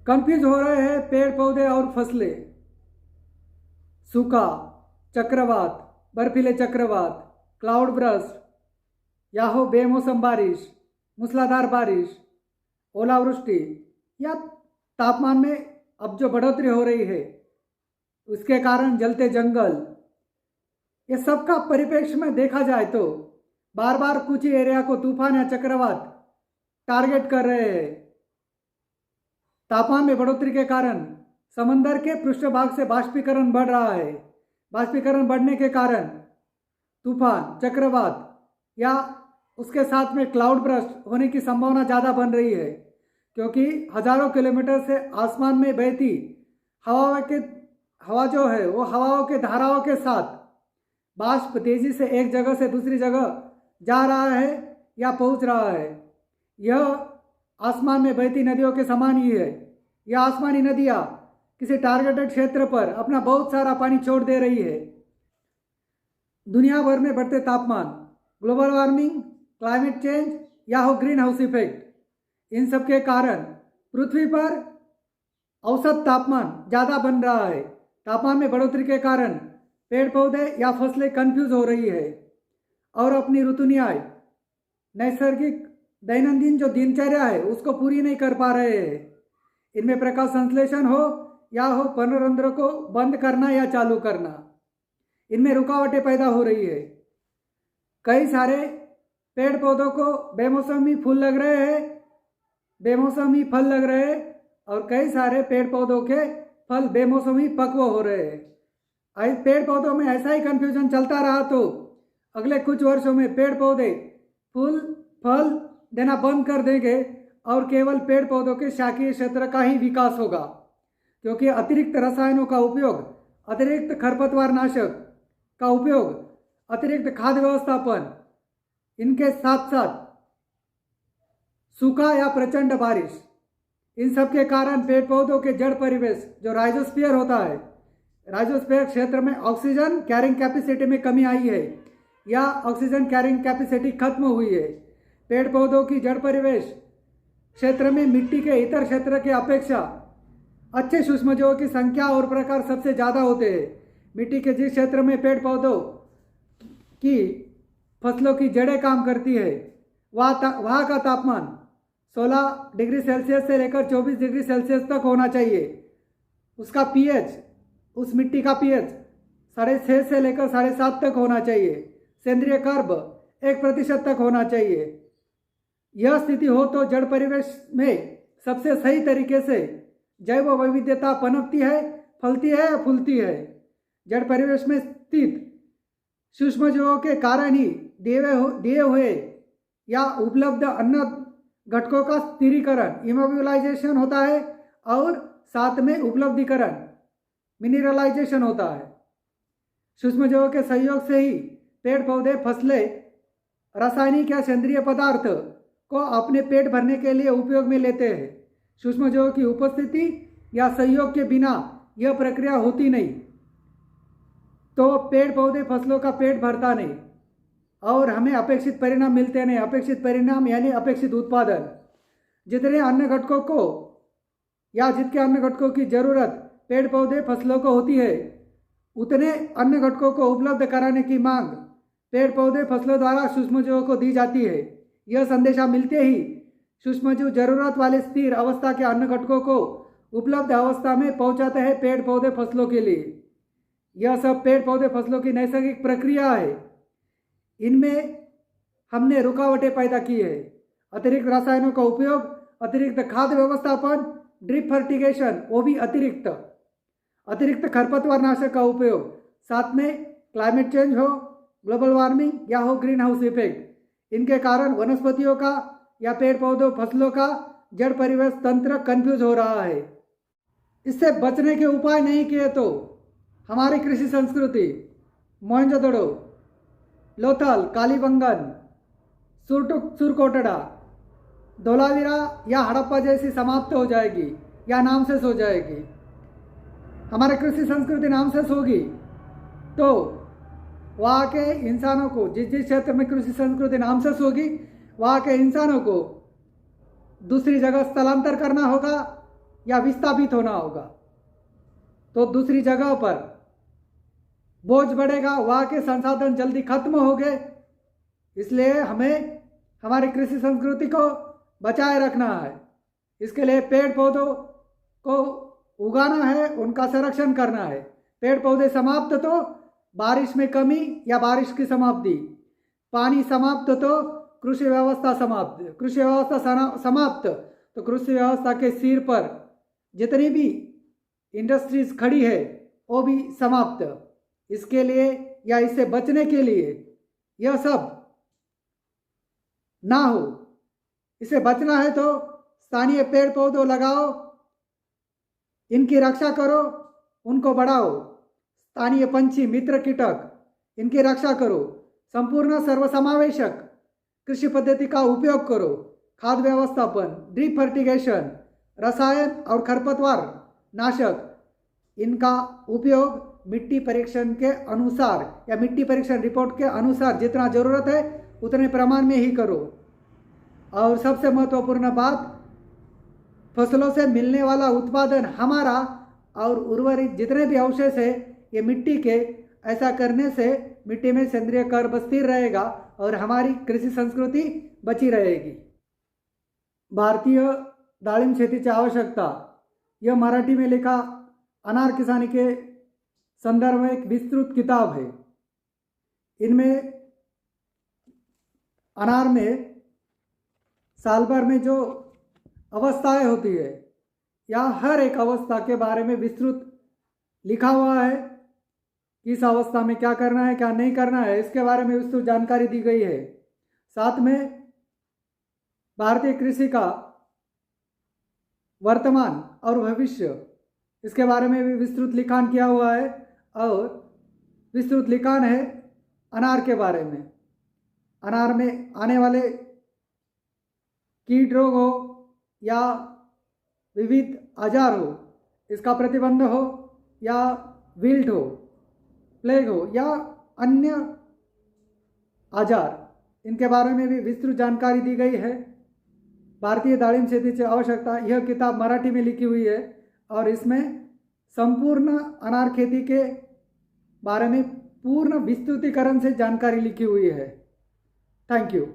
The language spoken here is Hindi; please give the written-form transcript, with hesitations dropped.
कंफ्यूज हो रहे हैं पेड़ पौधे और फसलें। सूखा, चक्रवात, बर्फीले चक्रवात, क्लाउड ब्रस्ट या हो बेमौसम बारिश, मूसलाधार बारिश, ओलावृष्टि या तापमान में अब जो बढ़ोतरी हो रही है उसके कारण जलते जंगल, ये सब का परिप्रेक्ष्य में देखा जाए तो बार बार कुछ ही एरिया को तूफान या चक्रवात टारगेट कर रहे हैं। तापमान में बढ़ोतरी के कारण समंदर के पृष्ठभाग से बाष्पीकरण बढ़ रहा है। बाष्पीकरण बढ़ने के कारण तूफान, चक्रवात या उसके साथ में क्लाउड बर्स्ट होने की संभावना ज़्यादा बन रही है, क्योंकि हजारों किलोमीटर से आसमान में बहती हवा जो है वो हवाओं के धाराओं के साथ बाष्प तेजी से एक जगह से दूसरी जगह जा रहा है या पहुंच रहा है। यह आसमान में बहती नदियों के समान ही है। यह आसमानी नदियाँ किसी टारगेटेड क्षेत्र पर अपना बहुत सारा पानी छोड़ दे रही है। दुनिया भर में बढ़ते तापमान, ग्लोबल वार्मिंग, क्लाइमेट चेंज या हो ग्रीन हाउस इफेक्ट, इन सब के कारण पृथ्वी पर औसत तापमान ज़्यादा बन रहा है। तापमान में बढ़ोतरी के कारण पेड़ पौधे या फसलें कंफ्यूज हो रही है और अपनी ऋतु न्याय नैसर्गिक दैनंदिन जो दिनचर्या है उसको पूरी नहीं कर पा रहे हैं। इनमें प्रकाश संश्लेषण हो या हो पर्णरंध्र को बंद करना या चालू करना, इनमें रुकावटें पैदा हो रही है। कई सारे पेड़ पौधों को बेमौसमी फूल लग रहे हैं, बेमौसमी फल लग रहे हैं और कई सारे पेड़ पौधों के फल बेमौसमी पक्व हो रहे हैं। पेड़ पौधों में ऐसा ही कंफ्यूजन चलता रहा तो अगले कुछ वर्षों में पेड़ पौधे फूल फल देना बंद कर देंगे और केवल पेड़ पौधों के शाकीय क्षेत्र का ही विकास होगा, क्योंकि अतिरिक्त रसायनों का उपयोग, अतिरिक्त खरपतवार नाशक का उपयोग, अतिरिक्त खाद्य व्यवस्थापन, इनके साथ साथ सूखा या प्रचंड बारिश, इन सब के कारण पेड़ पौधों के जड़ परिवेश जो राइजोस्फीयर होता है, राइजोस्फीयर क्षेत्र में ऑक्सीजन कैरिंग कैपेसिटी में कमी आई है या ऑक्सीजन कैरिंग कैपेसिटी खत्म हुई है। पेड़ पौधों की जड़ परिवेश क्षेत्र में मिट्टी के इतर क्षेत्र की अपेक्षा अच्छे सूक्ष्मजीवों की संख्या और प्रकार सबसे ज़्यादा होते हैं। मिट्टी के जिस क्षेत्र में पेड़ पौधों की फसलों की जड़ें काम करती है वहाँ का तापमान 16 डिग्री सेल्सियस से लेकर 24 डिग्री सेल्सियस तक होना चाहिए। उसका पीएच, उस मिट्टी का पीएच 6.5 से लेकर 7.5 तक होना चाहिए। सेंद्रीय कार्ब 1% तक होना चाहिए। यह स्थिति हो तो जड़ परिवेश में सबसे सही तरीके से जैव विविधता पनपती है, फलती है या फूलती है। जड़ परिवेश में स्थित सूक्ष्मजीवों के कारण ही दिए हुए या उपलब्ध अन्न घटकों का स्थिरीकरण, इमोबिलाइजेशन होता है और साथ में उपलब्धिकरण, मिनरलाइजेशन होता है। सूक्ष्मजीवों के सहयोग से ही पेड़ पौधे फसलें रासायनिक या सेंद्रीय पदार्थ को अपने पेट भरने के लिए उपयोग में लेते हैं। सूक्ष्मजीवों की उपस्थिति या सहयोग के बिना यह प्रक्रिया होती नहीं तो पेड़ पौधे फसलों का पेट भरता नहीं और हमें अपेक्षित परिणाम मिलते नहीं। अपेक्षित परिणाम यानी अपेक्षित उत्पादन। जितने अन्य घटकों को या जितने अन्य घटकों की जरूरत पेड़ पौधे फसलों को होती है उतने अन्य घटकों को उपलब्ध कराने की मांग पेड़ पौधे फसलों द्वारा सूक्ष्मजीवों को दी जाती है। यह संदेशा मिलते ही सूक्ष्मजीव जरूरत वाले स्थिर अवस्था के अन्य घटकों को उपलब्ध अवस्था में पहुंचाते हैं पेड़ पौधे फसलों के लिए। यह सब पेड़ पौधे फसलों की नैसर्गिक प्रक्रिया है। इनमें हमने रुकावटें पैदा की है। अतिरिक्त रसायनों का उपयोग, अतिरिक्त खाद्य व्यवस्थापन, ड्रिप फर्टिगेशन, वो भी अतिरिक्त खरपतवार नाशक का उपयोग, साथ में क्लाइमेट चेंज हो, ग्लोबल वार्मिंग या हो ग्रीन हाउस इफेक्ट, इनके कारण वनस्पतियों का या पेड़ पौधों फसलों का जड़ परिवेश तंत्र कंफ्यूज हो रहा है। इससे बचने के उपाय नहीं किए तो हमारी कृषि संस्कृति मोहनजोदड़ो, लोथल, कालीबंगन, सुरकोटड़ा, धोलावीरा या हड़प्पा जैसी समाप्त हो जाएगी या नामशेष हो जाएगी। हमारी कृषि संस्कृति नामशेष होगी तो वहाँ के इंसानों को, जिस जिस क्षेत्र में कृषि संस्कृति नामशेष होगी वहाँ के इंसानों को दूसरी जगह स्थलांतर करना होगा या विस्थापित होना होगा, तो दूसरी जगह पर बोझ बढ़ेगा, वहाँ के संसाधन जल्दी खत्म हो गए। इसलिए हमें हमारी कृषि संस्कृति को बचाए रखना है। इसके लिए पेड़ पौधों को उगाना है, उनका संरक्षण करना है। पेड़ पौधे समाप्त तो बारिश में कमी या बारिश की समाप्ति, पानी समाप्त तो कृषि व्यवस्था समाप्त, कृषि व्यवस्था समाप्त तो कृषि व्यवस्था के सिर पर जितनी भी इंडस्ट्रीज खड़ी है वो भी समाप्त। इसके लिए या इससे बचने के लिए यह सब ना हो, इसे बचना है तो स्थानीय पेड़ पौधों लगाओ, इनकी रक्षा करो, उनको बढ़ाओ। स्थानीय पंछी मित्र कीटक इनकी रक्षा करो। संपूर्ण सर्वसमावेशक कृषि पद्धति का उपयोग करो। खाद व्यवस्थापन, ड्रिप फर्टिगेशन, रसायन और खरपतवार नाशक इनका उपयोग मिट्टी परीक्षण के अनुसार या मिट्टी परीक्षण रिपोर्ट के अनुसार जितना ज़रूरत है उतने प्रमाण में ही करो। और सबसे महत्वपूर्ण बात, फसलों से मिलने वाला उत्पादन हमारा और उर्वरित जितने भी अवशेष है ये मिट्टी के, ऐसा करने से मिट्टी में सेंद्रीय कर्ब स्थिर रहेगा और हमारी कृषि संस्कृति बची रहेगी। भारतीय डाळिंब शेतीची आवश्यकता, यह मराठी में लिखा अनार किसानी के संदर्भ में एक विस्तृत किताब है। इनमें अनार में साल भर में जो अवस्थाएं होती है या हर एक अवस्था के बारे में विस्तृत लिखा हुआ है। किस अवस्था में क्या करना है क्या नहीं करना है इसके बारे में विस्तृत जानकारी दी गई है। साथ में भारतीय कृषि का वर्तमान और भविष्य इसके बारे में भी विस्तृत लिखान किया हुआ है। और विस्तृत लिखान है अनार के बारे में। अनार में आने वाले कीट रोग हो या विविध आजार हो, इसका प्रतिबंध हो या विल्ट हो, प्लेग हो या अन्य आजार, इनके बारे में भी विस्तृत जानकारी दी गई है। भारतीय डाळिंब शेतीची आवश्यकता, यह किताब मराठी में लिखी हुई है और इसमें संपूर्ण अनार खेती के बारे में पूर्ण विस्तृतीकरण से जानकारी लिखी हुई है। Thank you.